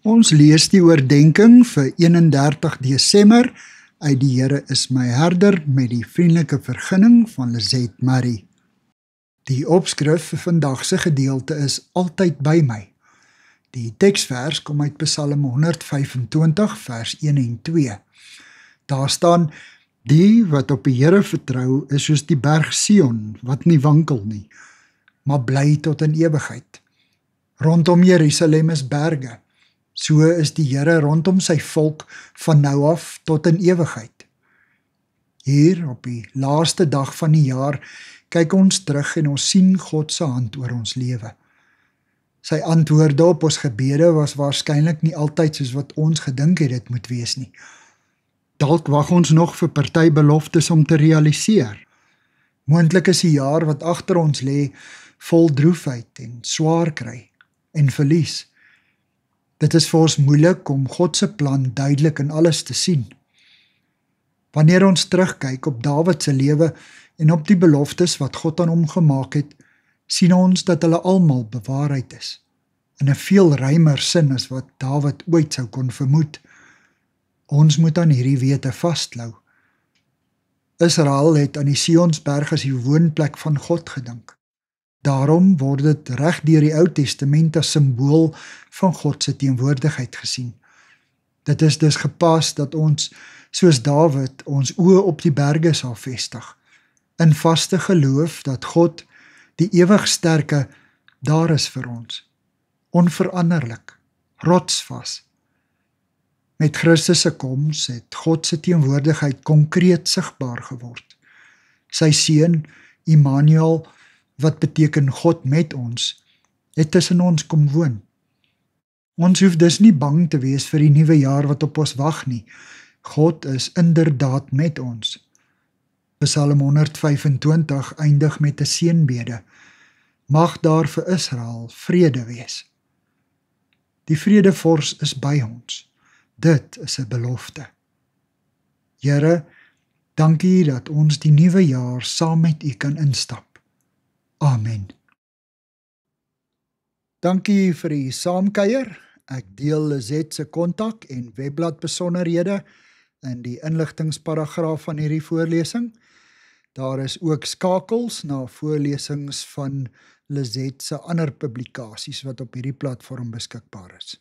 Ons lees die oordenking vir 31 Desember uit Die Here is my herder met die vriendelike vergunning van Lizet Marie. Die opskrif vir vandag se gedeelte is altyd by my. Die teksvers kom uit Psalm 125 vers 1 en 2. Daar staan: Die wat op die Here vertrou is soos die berg Sion wat nie wankel nie, maar bly tot in ewigheid. Rondom Jerusalem is berge. So is die Here rondom sy volk van nou af tot in ewigheid. Hier op die laaste dag van die jaar kyk ons terug en ons sien God se hand oor ons lewe. Sy antwoorde op ons gebede was waarskynlik nie altyd soos wat ons gedink het dit moet wees nie. Dalk wag ons nog vir party beloftes om te realiseer. Moontlik is die jaar wat agter ons lê vol droefheid en swaar kry en verlies. Dit is vir ons moeilik om God se plan duidelik in alles te sien. Wanneer ons terugkyk op Dawid se lewe en op die beloftes wat God aan hom gemaak het, sien ons dat hulle almal bewaarheid is, in 'n veel ruimer sin as wat Dawid ooit sou kon vermoed. Ons moet aan hierdie wete vasklou. Israel het aan die Sionsberg as die woonplek van God gedink. Daarom word dit reg deur die Ou Testament as simbool van God se teenwoordigheid gesien. Dit is dus gepas dat ons, soos Dawid, ons oë op die berge sal vestig, in vaste geloof dat God, die ewig sterke, daar is vir ons, onveranderlik, rotsvas. Met Christus se koms het God se teenwoordigheid konkreet sigbaar geword. Sy seun, Immanuel, wat beteken God met ons, het tussen ons kom woon. Ons hoef dus nie bang te wees vir die nuwe jaar wat op ons wag nie. God is inderdaad met ons. Psalm 125 eindig met 'n seënbede. Mag daar vir Israel vrede wees. Die vredevors is by ons. Dit is 'n belofte. Here, dankie dat ons die nuwe jaar saam met U kan instap. Amen. Dankie vir die saamkuier. Ek deel Lizet se kontak en webblad besonderhede in die inligtingsparagraaf van hierdie voorlesing. Daar is ook skakels na voorlesings van Lizet se ander publikasies wat op hierdie platform beskikbaar is.